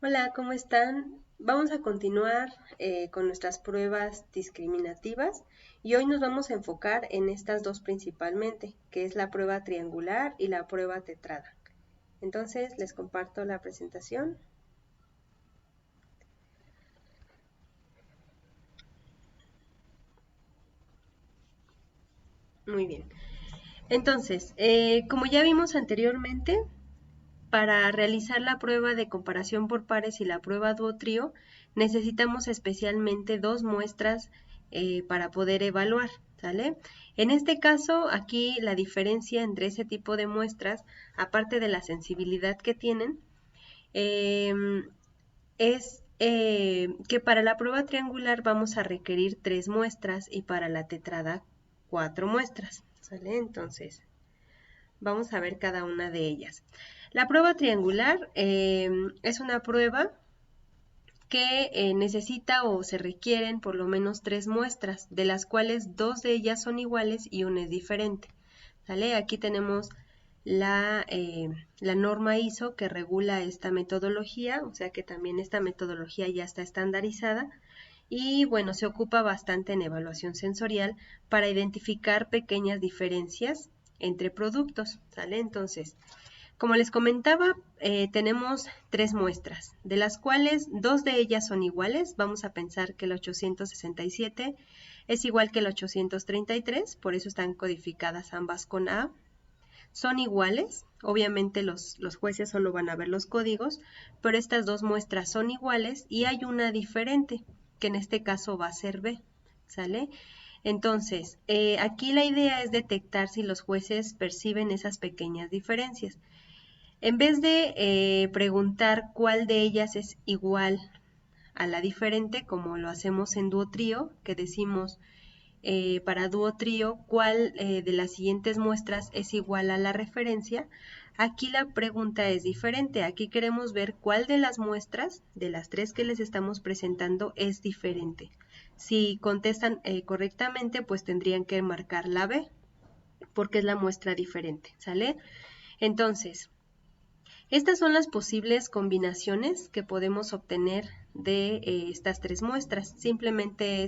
Hola, ¿cómo están? Vamos a continuar con nuestras pruebas discriminativas y hoy nos vamos a enfocar en estas dos principalmente, que es la prueba triangular y la prueba tetrada. Entonces, les comparto la presentación. Muy bien. Entonces, como ya vimos anteriormente, para realizar la prueba de comparación por pares y la prueba duotrio, necesitamos especialmente dos muestras para poder evaluar, ¿sale? En este caso, aquí la diferencia entre ese tipo de muestras, aparte de la sensibilidad que tienen, eh, es que para la prueba triangular vamos a requerir 3 muestras y para la tetrada 4 muestras, ¿sale? Entonces, vamos a ver cada una de ellas. La prueba triangular es una prueba que necesita o se requieren por lo menos 3 muestras, de las cuales 2 de ellas son iguales y una es diferente. ¿Sale? Aquí tenemos la norma ISO que regula esta metodología, o sea que también esta metodología ya está estandarizada y bueno, se ocupa bastante en evaluación sensorial para identificar pequeñas diferencias entre productos, ¿sale? Entonces, como les comentaba, tenemos 3 muestras, de las cuales 2 de ellas son iguales. Vamos a pensar que el 867 es igual que el 833, por eso están codificadas ambas con A. Son iguales, obviamente los jueces solo van a ver los códigos, pero estas 2 muestras son iguales y hay una diferente, que en este caso va a ser B, ¿sale? Entonces, aquí la idea es detectar si los jueces perciben esas pequeñas diferencias. En vez de preguntar cuál de ellas es igual a la diferente, como lo hacemos en duotrío, que decimos para duotrío cuál de las siguientes muestras es igual a la referencia, aquí la pregunta es diferente. Aquí queremos ver cuál de las muestras, de las 3 que les estamos presentando, es diferente. Si contestan correctamente, pues tendrían que marcar la B, porque es la muestra diferente, ¿sale? Entonces, estas son las posibles combinaciones que podemos obtener de estas 3 muestras. Simplemente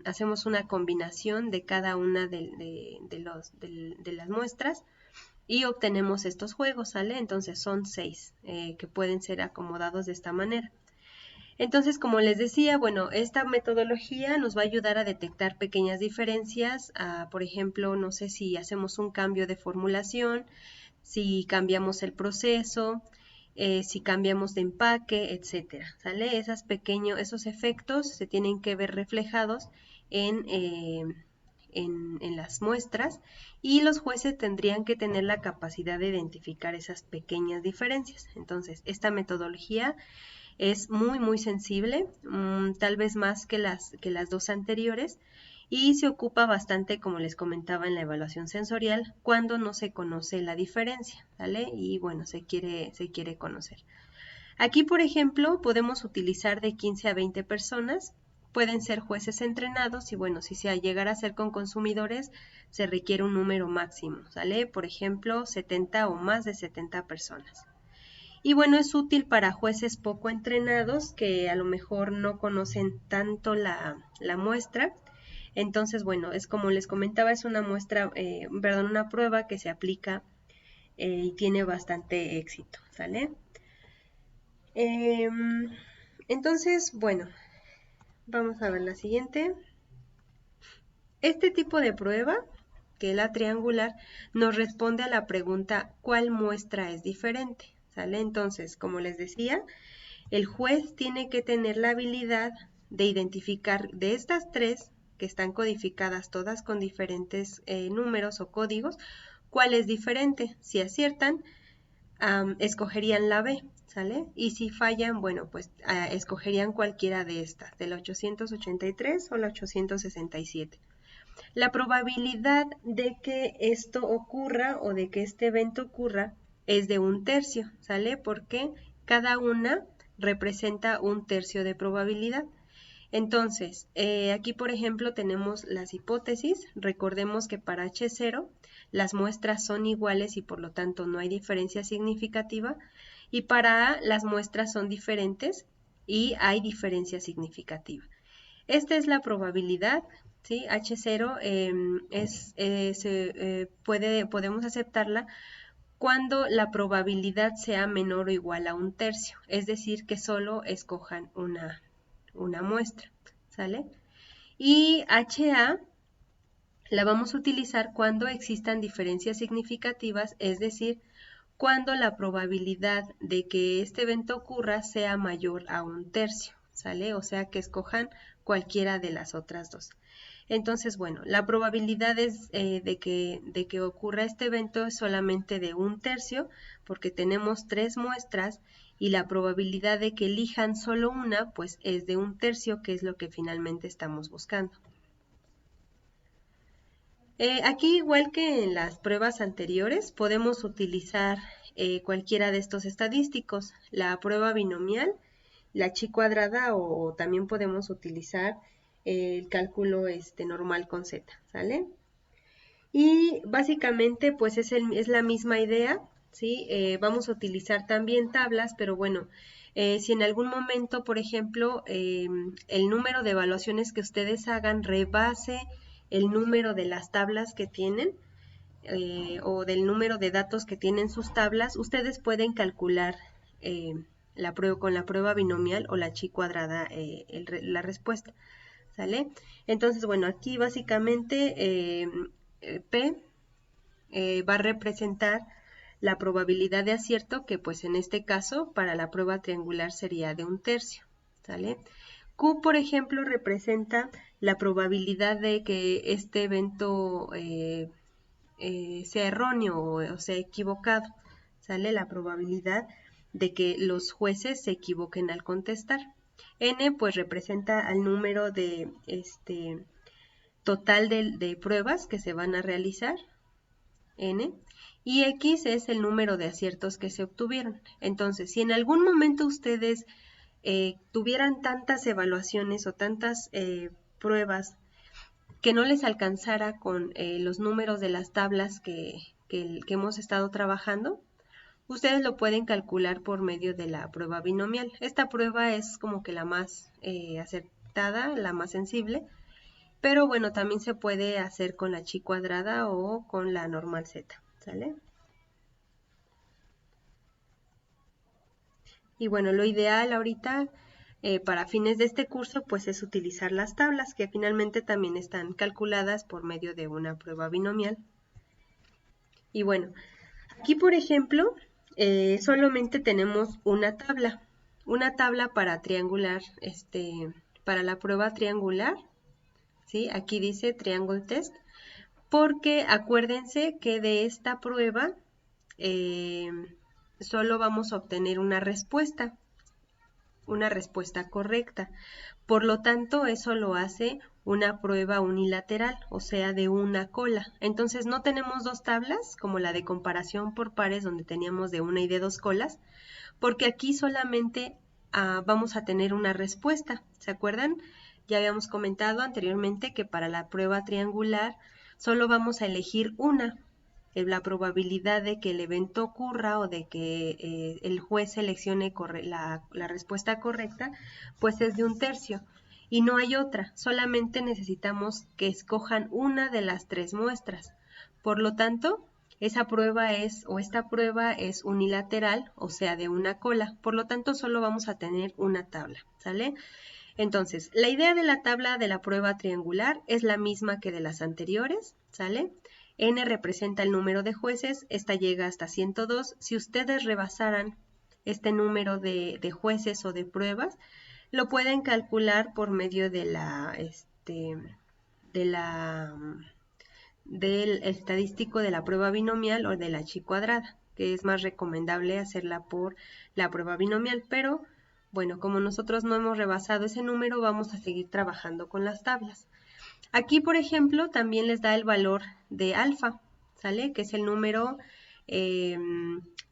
hacemos una combinación de cada una de las muestras y obtenemos estos juegos, ¿sale? Entonces son 6 que pueden ser acomodados de esta manera. Entonces, como les decía, bueno, esta metodología nos va a ayudar a detectar pequeñas diferencias, por ejemplo, no sé si hacemos un cambio de formulación, si cambiamos el proceso, si cambiamos de empaque, etcétera, ¿sale? Esos efectos se tienen que ver reflejados en las muestras y los jueces tendrían que tener la capacidad de identificar esas pequeñas diferencias. Entonces, esta metodología es muy sensible, tal vez más que las dos anteriores, y se ocupa bastante, como les comentaba, en la evaluación sensorial cuando no se conoce la diferencia, ¿vale? Y bueno, se quiere conocer. Aquí, por ejemplo, podemos utilizar de 15 a 20 personas, pueden ser jueces entrenados y bueno, si se llegara a ser con consumidores, se requiere un número máximo, ¿sale? Por ejemplo, 70 o más de 70 personas. Y bueno, es útil para jueces poco entrenados que a lo mejor no conocen tanto la muestra. Entonces, bueno, es como les comentaba, es una muestra, perdón, una prueba que se aplica y tiene bastante éxito, ¿sale? Entonces, bueno, vamos a ver la siguiente. Este tipo de prueba, que es la triangular, nos responde a la pregunta ¿cuál muestra es diferente? ¿Sale? Entonces, como les decía, el juez tiene que tener la habilidad de identificar de estas 3 que están codificadas todas con diferentes números o códigos, cuál es diferente. Si aciertan, escogerían la B, ¿sale? Y si fallan, bueno, pues escogerían cualquiera de estas, del 883 o la 867. La probabilidad de que esto ocurra o de que este evento ocurra es de 1/3, ¿sale? Porque cada una representa 1/3 de probabilidad. Entonces, aquí por ejemplo tenemos las hipótesis. Recordemos que para H0 las muestras son iguales y por lo tanto no hay diferencia significativa. y para A las muestras son diferentes y hay diferencia significativa. Esta es la probabilidad, ¿sí? H0 podemos aceptarla cuando la probabilidad sea menor o igual a 1/3, es decir, que solo escojan una muestra, ¿sale? Y HA la vamos a utilizar cuando existan diferencias significativas, es decir, cuando la probabilidad de que este evento ocurra sea mayor a 1/3, ¿sale? O sea que escojan cualquiera de las otras dos. Entonces, bueno, la probabilidad es, de que ocurra este evento es solamente de 1/3, porque tenemos 3 muestras, y la probabilidad de que elijan solo una, pues es de 1/3, que es lo que finalmente estamos buscando. Aquí, igual que en las pruebas anteriores, podemos utilizar cualquiera de estos estadísticos, la prueba binomial, la chi cuadrada, o también podemos utilizar el cálculo normal con z, ¿sale? Y básicamente pues es la misma idea, ¿sí? Vamos a utilizar también tablas, pero bueno, si en algún momento, por ejemplo, el número de evaluaciones que ustedes hagan rebase el número de las tablas que tienen, o del número de datos que tienen sus tablas, ustedes pueden calcular con la prueba binomial o la chi cuadrada la respuesta, ¿sale? Entonces, bueno, aquí básicamente P va a representar la probabilidad de acierto, que pues en este caso para la prueba triangular sería de 1/3, ¿sale? Q, por ejemplo, representa la probabilidad de que este evento sea erróneo o sea equivocado, ¿sale? La probabilidad de que los jueces se equivoquen al contestar. N pues representa al número de total de pruebas que se van a realizar, N, y X es el número de aciertos que se obtuvieron. Entonces, si en algún momento ustedes tuvieran tantas evaluaciones o tantas pruebas que no les alcanzara con los números de las tablas que hemos estado trabajando, ustedes lo pueden calcular por medio de la prueba binomial. Esta prueba es como que la más acertada, la más sensible, pero bueno, también se puede hacer con la chi cuadrada o con la normal z, ¿sale? Y bueno, lo ideal ahorita para fines de este curso pues es utilizar las tablas, que finalmente también están calculadas por medio de una prueba binomial. Y bueno, aquí por ejemplo solamente tenemos una tabla para triangular, para la prueba triangular, ¿sí? Aquí dice Triangle Test, porque acuérdense que de esta prueba solo vamos a obtener una respuesta correcta. Por lo tanto, eso lo hace una prueba unilateral, o sea, de una cola. Entonces, no tenemos dos tablas, como la de comparación por pares, donde teníamos de una y de dos colas, porque aquí solamente vamos a tener una respuesta. ¿Se acuerdan? Ya habíamos comentado anteriormente que para la prueba triangular solo vamos a elegir una. La probabilidad de que el evento ocurra o de que el juez seleccione la respuesta correcta, pues es de 1/3 y no hay otra, solamente necesitamos que escojan una de las 3 muestras. Por lo tanto, esta prueba es unilateral, o sea, de una cola, por lo tanto solo vamos a tener una tabla, ¿sale? Entonces, la idea de la tabla de la prueba triangular es la misma que de las anteriores, ¿sale? N representa el número de jueces, esta llega hasta 102. Si ustedes rebasaran este número de jueces o de pruebas, lo pueden calcular por medio del estadístico de la prueba binomial o de la chi cuadrada, que es más recomendable hacerla por la prueba binomial, pero bueno, como nosotros no hemos rebasado ese número, vamos a seguir trabajando con las tablas. Aquí, por ejemplo, también les da el valor de alfa, ¿sale? Que es el número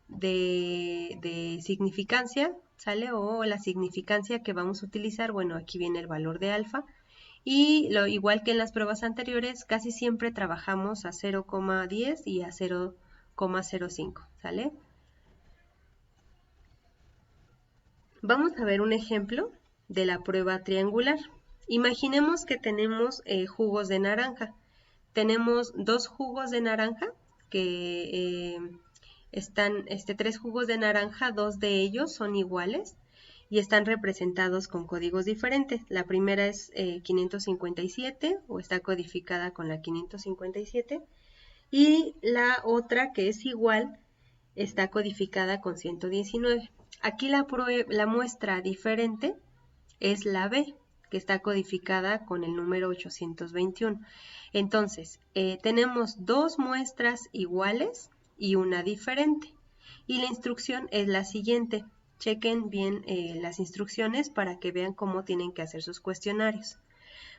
de significancia, ¿sale? O la significancia que vamos a utilizar. Bueno, aquí viene el valor de alfa. Y igual que en las pruebas anteriores, casi siempre trabajamos a 0,10 y a 0,05, ¿sale? Vamos a ver un ejemplo de la prueba triangular. Imaginemos que tenemos jugos de naranja. Tenemos dos jugos de naranja que están, tres jugos de naranja, dos de ellos son iguales y están representados con códigos diferentes. La primera es 557 o está codificada con la 557 y la otra que es igual está codificada con 119. Aquí la muestra diferente es la B, que está codificada con el número 821. Entonces, tenemos dos muestras iguales y una diferente. Y la instrucción es la siguiente. Chequen bien las instrucciones para que vean cómo tienen que hacer sus cuestionarios.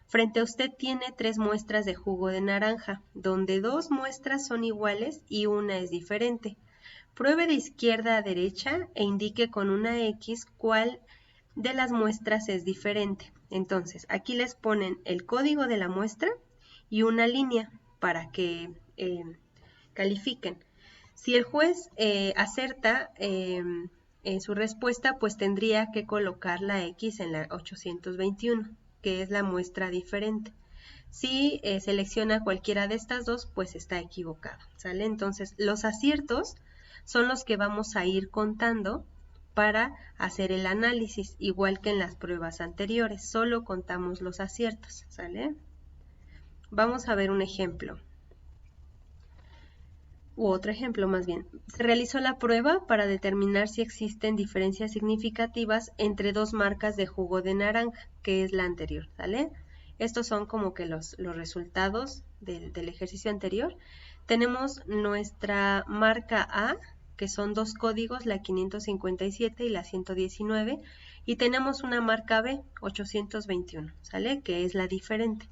Frente a usted tiene 3 muestras de jugo de naranja, donde 2 muestras son iguales y una es diferente. Pruebe de izquierda a derecha e indique con una X cuál de las muestras es diferente. Entonces, aquí les ponen el código de la muestra y una línea para que califiquen. Si el juez acerta en su respuesta, pues tendría que colocar la X en la 821, que es la muestra diferente. Si selecciona cualquiera de estas dos, pues está equivocado, ¿sale? Entonces, los aciertos son los que vamos a ir contando para hacer el análisis, igual que en las pruebas anteriores, solo contamos los aciertos, ¿sale? Vamos a ver un ejemplo. Otro ejemplo más bien. Se realizó la prueba para determinar si existen diferencias significativas entre dos marcas de jugo de naranja, que es la anterior, ¿sale? Estos son como que los resultados del ejercicio anterior. Tenemos nuestra marca A, que son dos códigos, la 557 y la 119, y tenemos una marca B, 821, ¿sale? Que es la diferente.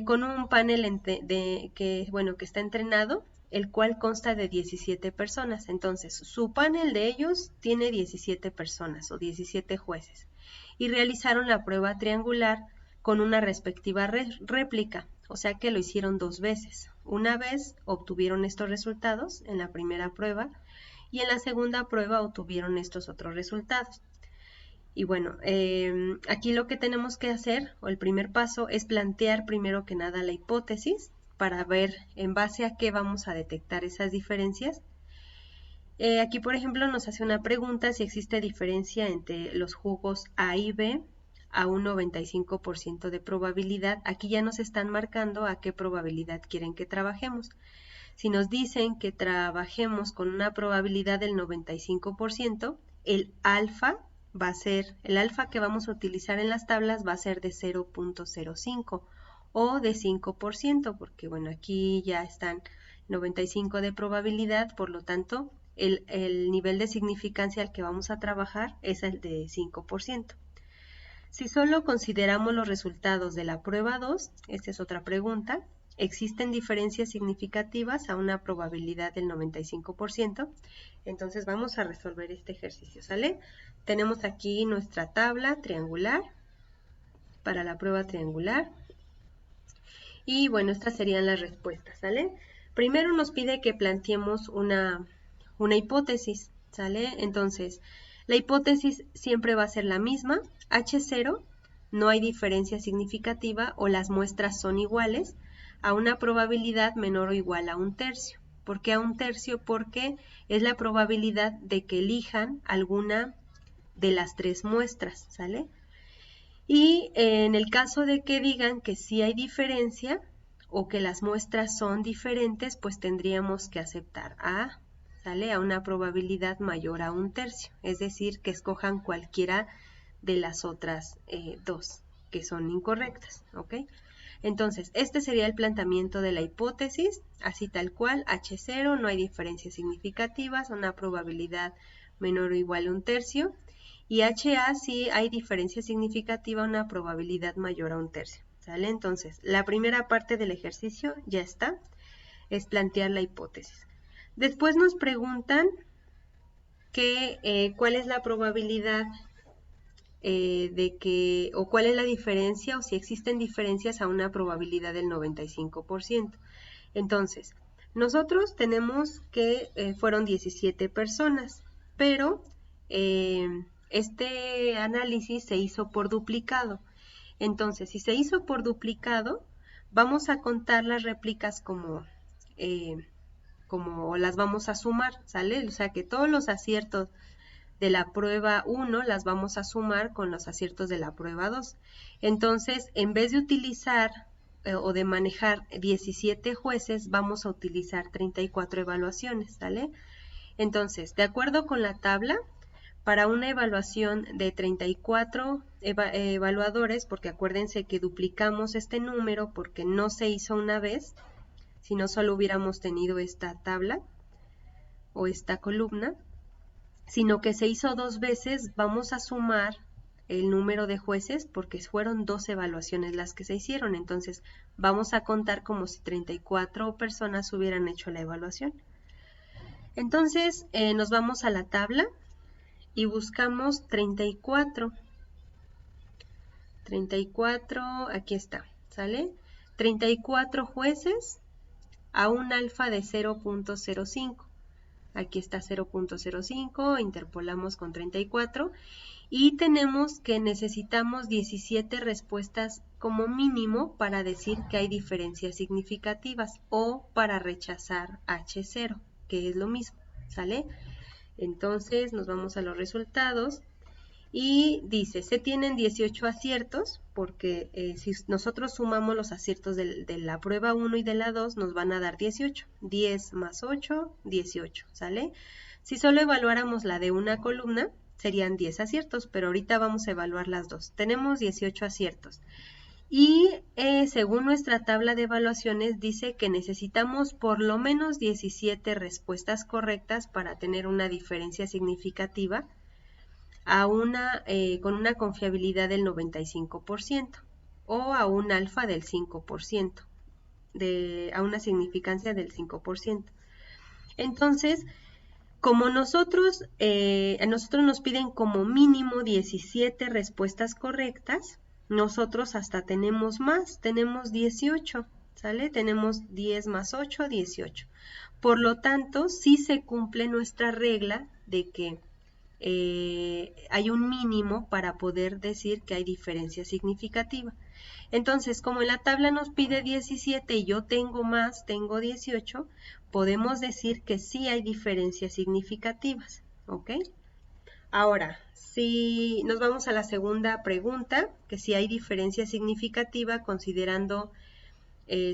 Con un panel que está entrenado, el cual consta de 17 personas. Entonces, su panel de ellos tiene 17 personas o 17 jueces y realizaron la prueba triangular con una respectiva réplica, o sea que lo hicieron 2 veces. Una vez obtuvieron estos resultados en la primera prueba y en la segunda prueba obtuvieron estos otros resultados. Y bueno, aquí lo que tenemos que hacer, o el primer paso, es plantear primero que nada la hipótesis para ver en base a qué vamos a detectar esas diferencias. Aquí, por ejemplo, nos hace una pregunta si existe diferencia entre los jugos A y B a un 95% de probabilidad. Aquí ya nos están marcando a qué probabilidad quieren que trabajemos. Si nos dicen que trabajemos con una probabilidad del 95%, el alfa que vamos a utilizar en las tablas va a ser de 0.05 o de 5%, porque bueno, aquí ya están 95 de probabilidad, por lo tanto, el nivel de significancia al que vamos a trabajar es el de 5%. Si solo consideramos los resultados de la prueba 2, esta es otra pregunta, ¿existen diferencias significativas a una probabilidad del 95%? Entonces vamos a resolver este ejercicio, ¿sale? Tenemos aquí nuestra tabla triangular para la prueba triangular. Y bueno, estas serían las respuestas, ¿sale? Primero nos pide que planteemos una hipótesis, ¿sale? Entonces, la hipótesis siempre va a ser la misma, H0, no hay diferencia significativa o las muestras son iguales a una probabilidad menor o igual a 1/3. ¿Por qué a 1/3? Porque es la probabilidad de que elijan alguna de las 3 muestras, ¿sale? Y en el caso de que digan que sí hay diferencia o que las muestras son diferentes, pues tendríamos que aceptar A, ¿sale? A una probabilidad mayor a 1/3, es decir, que escojan cualquiera de las otras dos que son incorrectas, ¿ok? Entonces, este sería el planteamiento de la hipótesis, así tal cual, H0, no hay diferencias significativas, una probabilidad menor o igual a 1/3, y HA sí hay diferencia significativa, una probabilidad mayor a 1/3, ¿sale? Entonces, la primera parte del ejercicio ya está, es plantear la hipótesis. Después nos preguntan cuál es la probabilidad de que, o cuál es la diferencia, o si existen diferencias a una probabilidad del 95%. Entonces, nosotros tenemos que fueron 17 personas, pero este análisis se hizo por duplicado. Entonces, si se hizo por duplicado, vamos a contar las réplicas como las vamos a sumar, ¿sale? O sea que todos los aciertos de la prueba 1 las vamos a sumar con los aciertos de la prueba 2. Entonces, en vez de utilizar o de manejar 17 jueces, vamos a utilizar 34 evaluaciones, ¿sale? Entonces, de acuerdo con la tabla, para una evaluación de 34 evaluadores, porque acuérdense que duplicamos este número porque no se hizo una vez, si no solo hubiéramos tenido esta tabla o esta columna, sino que se hizo 2 veces, vamos a sumar el número de jueces porque fueron 2 evaluaciones las que se hicieron. Entonces, vamos a contar como si 34 personas hubieran hecho la evaluación. Entonces, nos vamos a la tabla y buscamos 34. 34, aquí está, ¿sale? 34 jueces a un alfa de 0.05. Aquí está 0.05, interpolamos con 34 y tenemos que necesitamos 17 respuestas como mínimo para decir que hay diferencias significativas o para rechazar H0, que es lo mismo, ¿sale? Entonces nos vamos a los resultados y dice, se tienen 18 aciertos porque si nosotros sumamos los aciertos de la prueba 1 y de la 2 nos van a dar 18, 10 más 8, 18, ¿sale? Si solo evaluáramos la de una columna serían 10 aciertos, pero ahorita vamos a evaluar las dos. Tenemos 18 aciertos. Y según nuestra tabla de evaluaciones dice que necesitamos por lo menos 17 respuestas correctas para tener una diferencia significativa con una confiabilidad del 95% o a un alfa del 5%, a una significancia del 5%. Entonces, como a nosotros nos piden como mínimo 17 respuestas correctas, nosotros hasta tenemos más, tenemos 18, ¿sale? Tenemos 10 más 8, 18. Por lo tanto, sí se cumple nuestra regla de que hay un mínimo para poder decir que hay diferencia significativa. Entonces, como en la tabla nos pide 17 y yo tengo más, tengo 18, podemos decir que sí hay diferencias significativas, ¿ok? Ahora, si nos vamos a la segunda pregunta, que si hay diferencia significativa considerando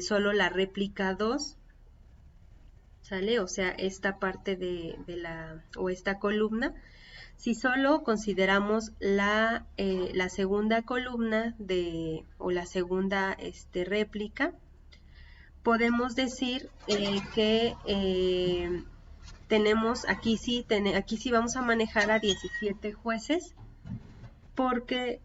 solo la réplica 2, ¿sale? O sea, esta parte o esta columna. Si solo consideramos la segunda columna o la segunda réplica, podemos decir que tenemos, aquí sí vamos a manejar a 17 jueces porque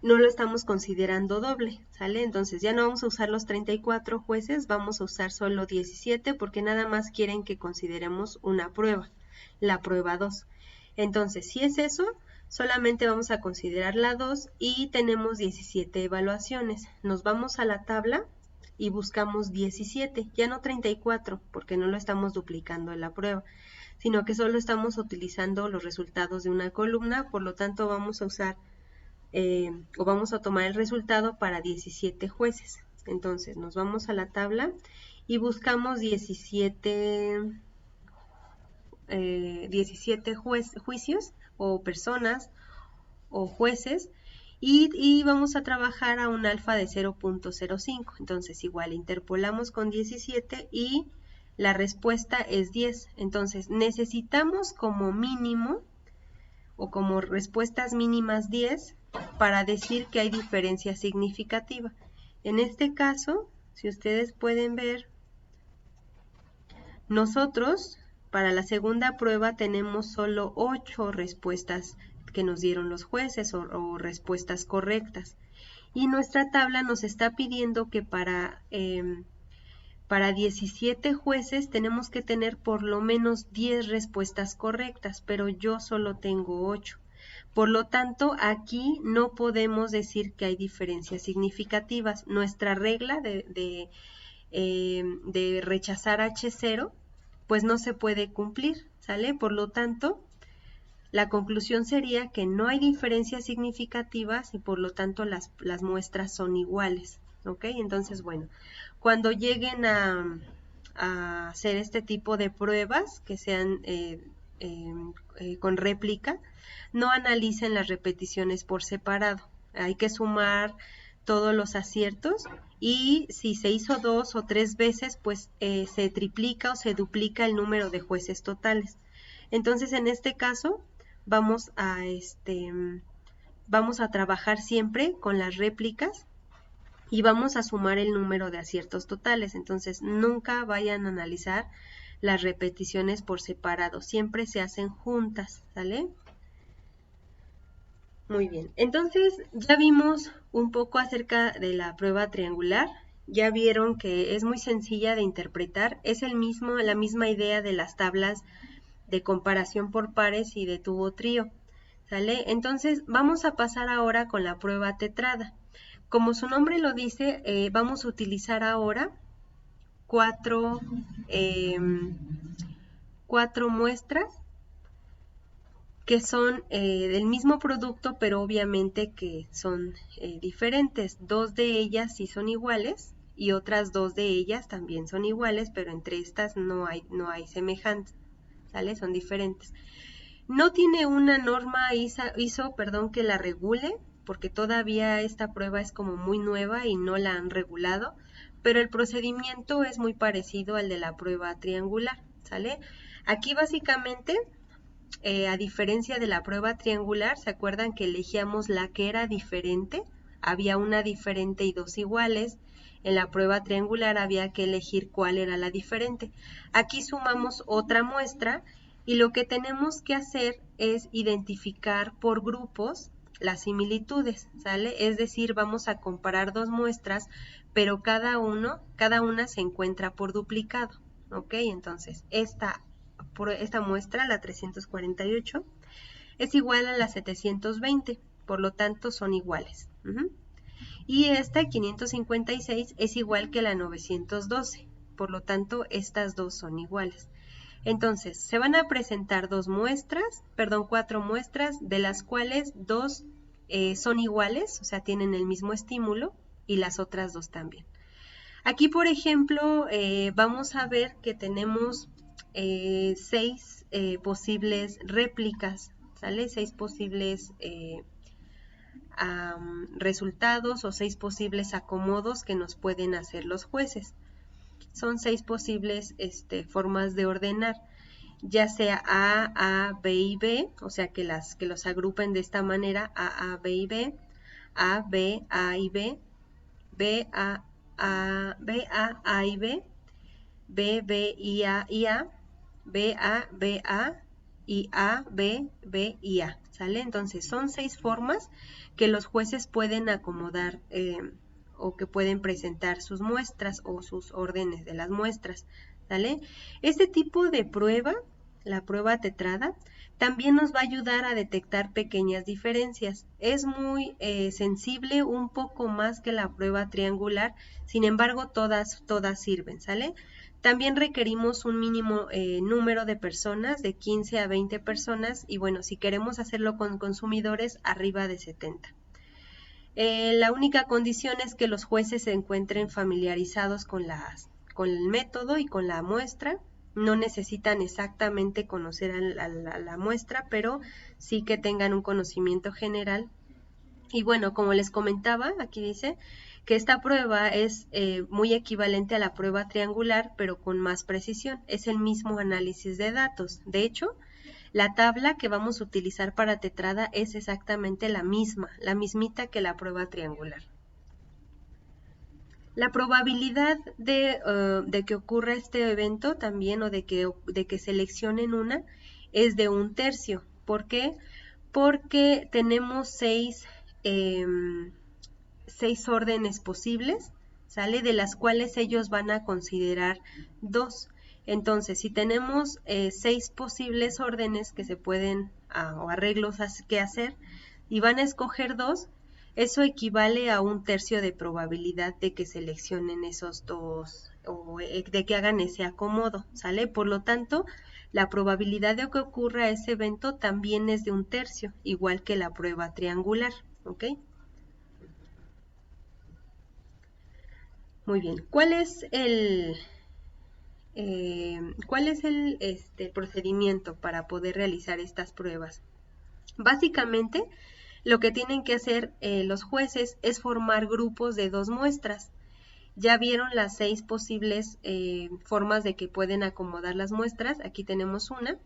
no lo estamos considerando doble, ¿sale? Entonces ya no vamos a usar los 34 jueces, vamos a usar solo 17 porque nada más quieren que consideremos una prueba, la prueba 2. Entonces, si es eso, solamente vamos a considerar la 2 y tenemos 17 evaluaciones. Nos vamos a la tabla y buscamos 17, ya no 34, porque no lo estamos duplicando en la prueba, sino que solo estamos utilizando los resultados de una columna, por lo tanto vamos a usar o vamos a tomar el resultado para 17 jueces. Entonces nos vamos a la tabla y buscamos 17 juicios o personas o jueces y vamos a trabajar a un alfa de 0.05. Entonces igual interpolamos con 17 y la respuesta es 10. Entonces necesitamos como mínimo o como respuestas mínimas 10 para decir que hay diferencia significativa. En este caso, si ustedes pueden ver, nosotros para la segunda prueba tenemos solo 8 respuestas que nos dieron los jueces o respuestas correctas. Y nuestra tabla nos está pidiendo que para 17 jueces tenemos que tener por lo menos 10 respuestas correctas, pero yo solo tengo 8. Por lo tanto, aquí no podemos decir que hay diferencias significativas. Nuestra regla de rechazar H0, pues no se puede cumplir, ¿sale? Por lo tanto, la conclusión sería que no hay diferencias significativas y por lo tanto las muestras son iguales, ¿ok? Entonces, bueno, cuando lleguen a hacer este tipo de pruebas que sean con réplica, no analicen las repeticiones por separado. Hay que sumar todos los aciertos y si se hizo 2 o 3 veces, pues se triplica o se duplica el número de jueces totales. Entonces, en este caso, vamos a trabajar siempre con las réplicas y vamos a sumar el número de aciertos totales. Entonces, nunca vayan a analizar las repeticiones por separado, siempre se hacen juntas, ¿sale? Muy bien, entonces ya vimos un poco acerca de la prueba triangular, ya vieron que es muy sencilla de interpretar, es la misma idea de las tablas de comparación por pares y de tubo trío, ¿sale? Entonces vamos a pasar ahora con la prueba tetrada. Como su nombre lo dice, vamos a utilizar ahora cuatro muestras que son del mismo producto, pero obviamente que son diferentes. 2 de ellas sí son iguales y otras 2 de ellas también son iguales, pero entre estas no hay semejanza, ¿sale? Son diferentes. No tiene una norma ISO, que la regule, porque todavía esta prueba es como muy nueva y no la han regulado, pero el procedimiento es muy parecido al de la prueba triangular, ¿sale? Aquí básicamente, a diferencia de la prueba triangular, ¿se acuerdan que elegíamos la que era diferente? Había una diferente y 2 iguales. En la prueba triangular había que elegir cuál era la diferente. Aquí sumamos otra muestra y lo que tenemos que hacer es identificar por grupos las similitudes, ¿sale? Es decir, vamos a comparar 2 muestras, pero cada una se encuentra por duplicado, ¿ok? Entonces, esta muestra, la 348, es igual a la 720, por lo tanto son iguales. Y esta 556 es igual que la 912, por lo tanto estas dos son iguales. Entonces, se van a presentar 4 muestras, de las cuales 2 son iguales, o sea, tienen el mismo estímulo, y las otras 2 también. Aquí, por ejemplo, vamos a ver que tenemos 6 posibles réplicas, ¿sale? 6 posibles resultados o 6 posibles acomodos que nos pueden hacer los jueces. Son 6 posibles formas de ordenar, ya sea A, B y B, o sea que los agrupen de esta manera: A, B y B, A, B, A y B, B, A, y B, B, B y A, B, A, B, A y A, B, B y A, ¿sale? Entonces son 6 formas que los jueces pueden acomodar o que pueden presentar sus muestras o sus órdenes de las muestras, ¿sale? Este tipo de prueba, la prueba tetrada, también nos va a ayudar a detectar pequeñas diferencias. Es muy sensible, un poco más que la prueba triangular, sin embargo todas sirven, ¿sale? También requerimos un mínimo número de personas, de 15 a 20 personas, y bueno, si queremos hacerlo con consumidores, arriba de 70. La única condición es que los jueces se encuentren familiarizados con el método y con la muestra. No necesitan exactamente conocer a la muestra, pero sí que tengan un conocimiento general. Y bueno, como les comentaba, aquí dice que esta prueba es muy equivalente a la prueba triangular, pero con más precisión. Es el mismo análisis de datos. De hecho, la tabla que vamos a utilizar para tetrada es exactamente la mismita que la prueba triangular. La probabilidad de que ocurra este evento también, o de que seleccionen una, es de 1/3. ¿Por qué? Porque tenemos 6 órdenes posibles, ¿sale? De las cuales ellos van a considerar 2. Entonces, si tenemos 6 posibles órdenes que se pueden, o arreglos que hacer, y van a escoger 2, eso equivale a 1/3 de probabilidad de que seleccionen esos 2, o de que hagan ese acomodo, ¿sale? Por lo tanto, la probabilidad de que ocurra ese evento también es de 1/3, igual que la prueba triangular, ¿ok? Muy bien, ¿cuál es el procedimiento para poder realizar estas pruebas? Básicamente, lo que tienen que hacer los jueces es formar grupos de 2 muestras. Ya vieron las 6 posibles formas de que pueden acomodar las muestras. Aquí tenemos una.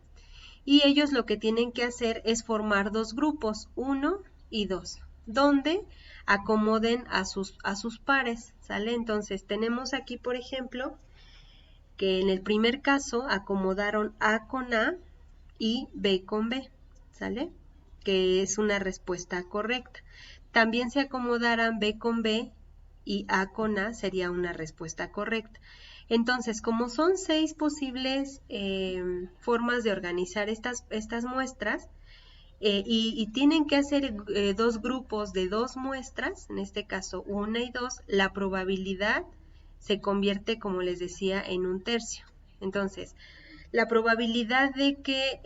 Y ellos lo que tienen que hacer es formar 2 grupos, 1 y 2, donde acomoden a sus pares, ¿sale? Entonces tenemos aquí, por ejemplo, que en el primer caso acomodaron A con A y B con B, ¿sale? Que es una respuesta correcta. También si acomodaran B con B y A con A sería una respuesta correcta. Entonces, como son 6 posibles formas de organizar estas muestras, y tienen que hacer 2 grupos de 2 muestras, en este caso 1 y 2, la probabilidad se convierte, como les decía, en 1/3. Entonces, la probabilidad de que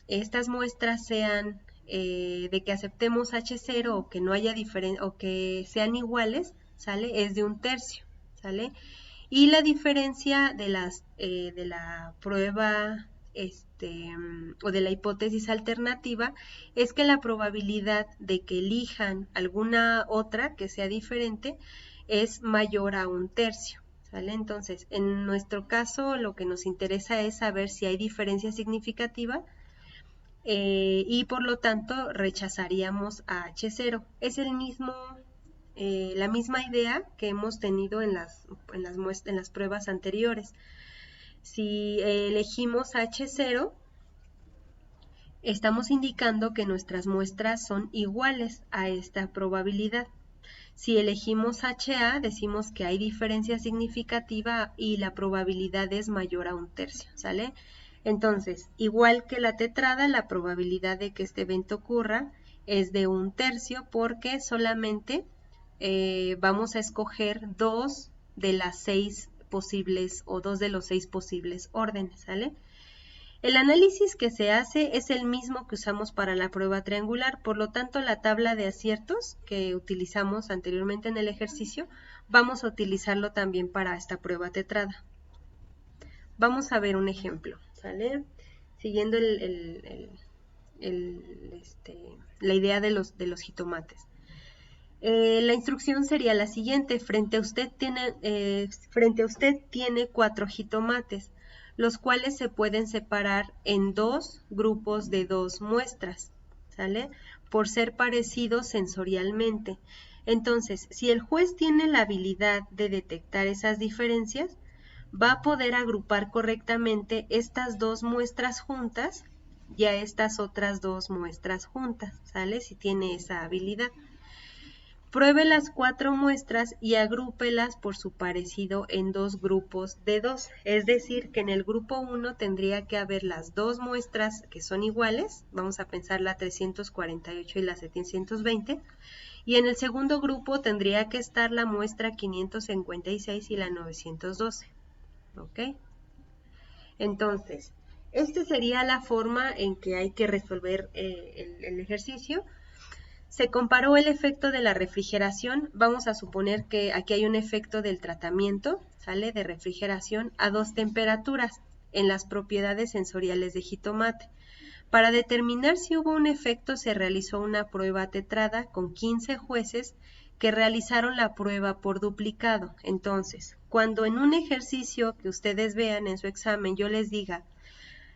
estas muestras sean, de que aceptemos H0 o que no haya o que sean iguales, ¿sale? Es de 1/3, ¿sale? Y la diferencia de la prueba o de la hipótesis alternativa es que la probabilidad de que elijan alguna otra que sea diferente es mayor a 1/3, ¿sale? Entonces, en nuestro caso, lo que nos interesa es saber si hay diferencia significativa y por lo tanto rechazaríamos a H0. Es la misma idea que hemos tenido en las pruebas anteriores. Si elegimos H0, estamos indicando que nuestras muestras son iguales a esta probabilidad. Si elegimos HA, decimos que hay diferencia significativa y la probabilidad es mayor a 1/3, ¿sale? Entonces, igual que la tetrada, la probabilidad de que este evento ocurra es de 1/3 porque solamente vamos a escoger 2 de las 6 posibles o 2 de los 6 posibles órdenes, ¿sale? El análisis que se hace es el mismo que usamos para la prueba triangular, por lo tanto la tabla de aciertos que utilizamos anteriormente en el ejercicio, vamos a utilizarlo también para esta prueba tetrada. Vamos a ver un ejemplo, ¿sale? Siguiendo la idea de los jitomates. La instrucción sería la siguiente: frente a usted tiene 4 jitomates, los cuales se pueden separar en 2 grupos de 2 muestras, ¿sale? Por ser parecidos sensorialmente. Entonces, si el juez tiene la habilidad de detectar esas diferencias, va a poder agrupar correctamente estas 2 muestras juntas y a estas otras 2 muestras juntas, ¿sale? Si tiene esa habilidad. Pruebe las 4 muestras y agrúpelas por su parecido en 2 grupos de 2. Es decir, que en el grupo 1 tendría que haber las 2 muestras que son iguales. Vamos a pensar la 348 y la 720. Y en el segundo grupo tendría que estar la muestra 556 y la 912. ¿Ok? Entonces, esta sería la forma en que hay que resolver el ejercicio. Se comparó el efecto de la refrigeración. Vamos a suponer que aquí hay un efecto del tratamiento, ¿sale? De refrigeración a 2 temperaturas en las propiedades sensoriales de jitomate. Para determinar si hubo un efecto, se realizó una prueba tetrada con 15 jueces que realizaron la prueba por duplicado. Entonces, cuando en un ejercicio que ustedes vean en su examen yo les diga,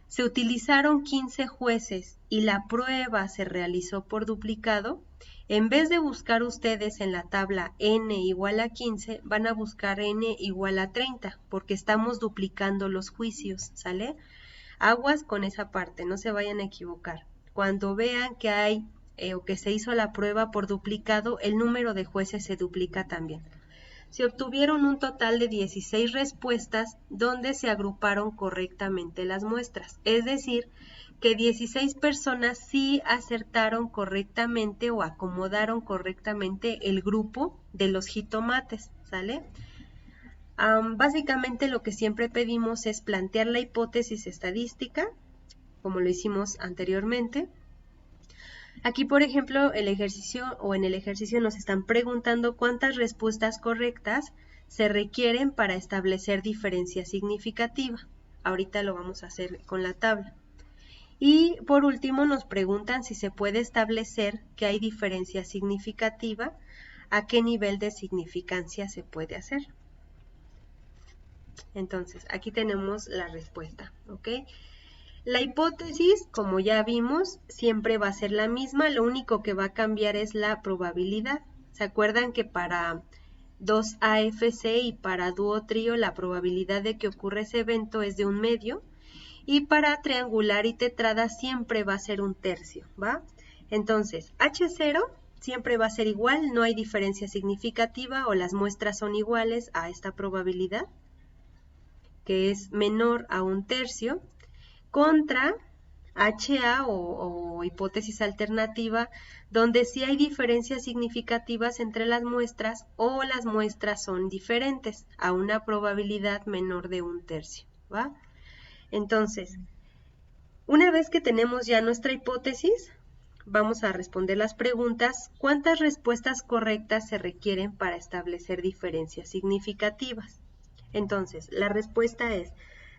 se utilizaron 15 jueces y la prueba se realizó por duplicado, en vez de buscar ustedes en la tabla n igual a 15, van a buscar n igual a 30, porque estamos duplicando los juicios, ¿sale? Aguas con esa parte, no se vayan a equivocar. Cuando vean que hay o que se hizo la prueba por duplicado, el número de jueces se duplica también. Se obtuvieron un total de 16 respuestas donde se agruparon correctamente las muestras. Es decir, que 16 personas sí acertaron correctamente o acomodaron correctamente el grupo de los jitomates, ¿sale? Básicamente lo que siempre pedimos es plantear la hipótesis estadística, como lo hicimos anteriormente. Aquí, por ejemplo, en el ejercicio nos están preguntando cuántas respuestas correctas se requieren para establecer diferencia significativa. Ahorita lo vamos a hacer con la tabla. Y por último nos preguntan si se puede establecer que hay diferencia significativa, a qué nivel de significancia se puede hacer. Entonces, aquí tenemos la respuesta, ¿ok? La hipótesis, como ya vimos, siempre va a ser la misma, lo único que va a cambiar es la probabilidad. ¿Se acuerdan que para 2AFC y para dúo trío la probabilidad de que ocurra ese evento es de 1/2? Y para triangular y tetrada siempre va a ser 1/3, ¿va? Entonces, H0 siempre va a ser igual, no hay diferencia significativa o las muestras son iguales a esta probabilidad, que es menor a 1/3, contra HA o hipótesis alternativa, donde sí hay diferencias significativas entre las muestras o las muestras son diferentes a una probabilidad menor de 1/3, ¿va? Entonces, una vez que tenemos ya nuestra hipótesis, vamos a responder las preguntas. ¿Cuántas respuestas correctas se requieren para establecer diferencias significativas? Entonces, la respuesta es,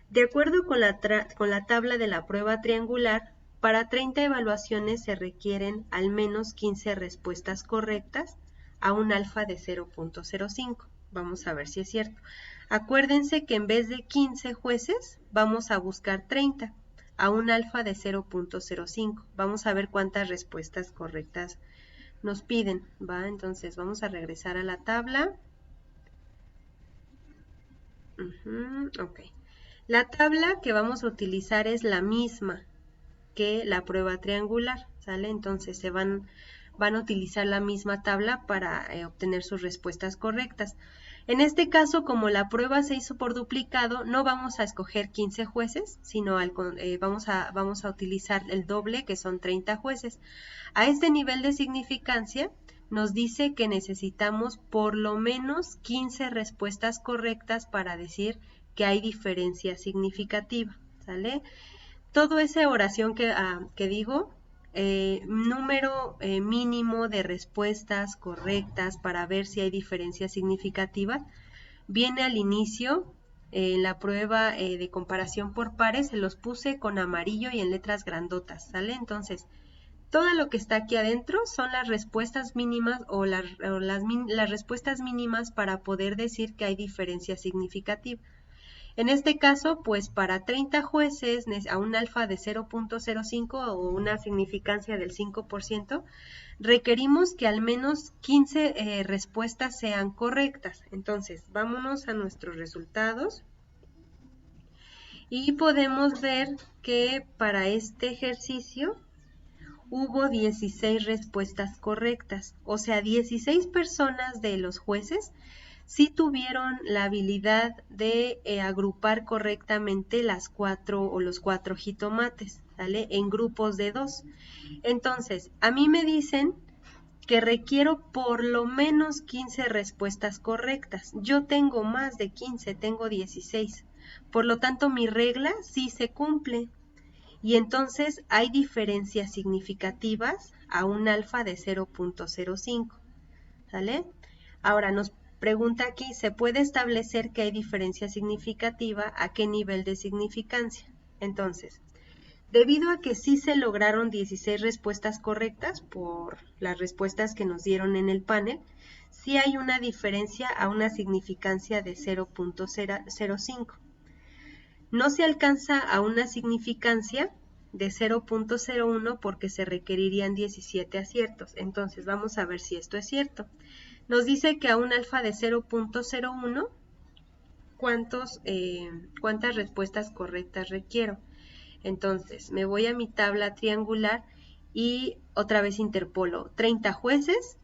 de acuerdo con la tabla de la prueba triangular, para 30 evaluaciones se requieren al menos 15 respuestas correctas a un alfa de 0.05. Vamos a ver si es cierto. Acuérdense que en vez de 15 jueces, vamos a buscar 30 a un alfa de 0.05. Vamos a ver cuántas respuestas correctas nos piden, ¿va? Entonces vamos a regresar a la tabla. Ok. La tabla que vamos a utilizar es la misma que la prueba triangular, ¿sale? Entonces se van a utilizar la misma tabla para obtener sus respuestas correctas. En este caso, como la prueba se hizo por duplicado, no vamos a escoger 15 jueces, sino vamos a utilizar el doble, que son 30 jueces. A este nivel de significancia nos dice que necesitamos por lo menos 15 respuestas correctas para decir que hay diferencia significativa, ¿sale? Toda esa oración que digo, número mínimo de respuestas correctas para ver si hay diferencia significativa, viene al inicio en la prueba de comparación por pares, se los puse con amarillo y en letras grandotas, ¿sale? Entonces, todo lo que está aquí adentro son las respuestas mínimas o las respuestas mínimas para poder decir que hay diferencia significativa. En este caso, pues para 30 jueces a un alfa de 0.05 o una significancia del 5%, requerimos que al menos 15 respuestas sean correctas. Entonces, vámonos a nuestros resultados y podemos ver que para este ejercicio hubo 16 respuestas correctas, o sea, 16 personas de los jueces sí tuvieron la habilidad de agrupar correctamente las 4 o los 4 jitomates, ¿sale? En grupos de 2. Entonces, a mí me dicen que requiero por lo menos 15 respuestas correctas. Yo tengo más de 15, tengo 16. Por lo tanto, mi regla sí se cumple. Y entonces hay diferencias significativas a un alfa de 0.05, ¿sale? Ahora nos pregunta aquí, ¿se puede establecer que hay diferencia significativa? ¿A qué nivel de significancia? Entonces, debido a que sí se lograron 16 respuestas correctas por las respuestas que nos dieron en el panel, sí hay una diferencia a una significancia de 0.05. No se alcanza a una significancia de 0.01 porque se requerirían 17 aciertos. Entonces vamos a ver si esto es cierto. Nos dice que a un alfa de 0.01, ¿cuántas respuestas correctas requiero? Entonces me voy a mi tabla triangular y otra vez interpolo 30 jueces,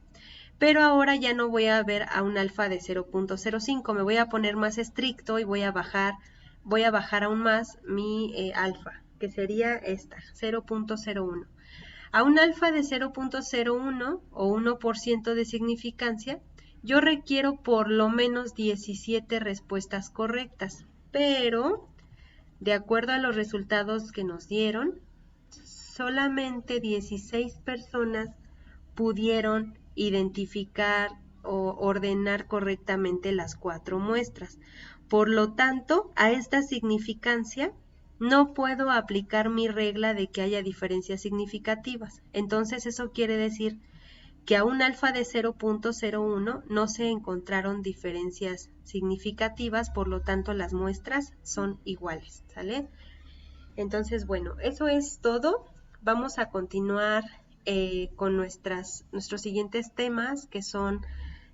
pero ahora ya no voy a ver a un alfa de 0.05, me voy a poner más estricto y voy a bajar aún más mi alfa, que sería esta, 0.01. A un alfa de 0.01 o 1% de significancia, yo requiero por lo menos 17 respuestas correctas, pero de acuerdo a los resultados que nos dieron, solamente 16 personas pudieron identificar o ordenar correctamente las 4 muestras. Por lo tanto, a esta significancia no puedo aplicar mi regla de que haya diferencias significativas. Entonces, eso quiere decir que a un alfa de 0.01 no se encontraron diferencias significativas, por lo tanto las muestras son iguales, ¿sale? Entonces, bueno, eso es todo. Vamos a continuar con nuestros siguientes temas, que son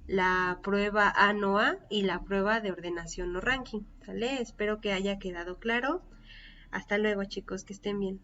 la prueba ANOA y la prueba de ordenación o ranking, ¿sale? Espero que haya quedado claro. Hasta luego, chicos, que estén bien.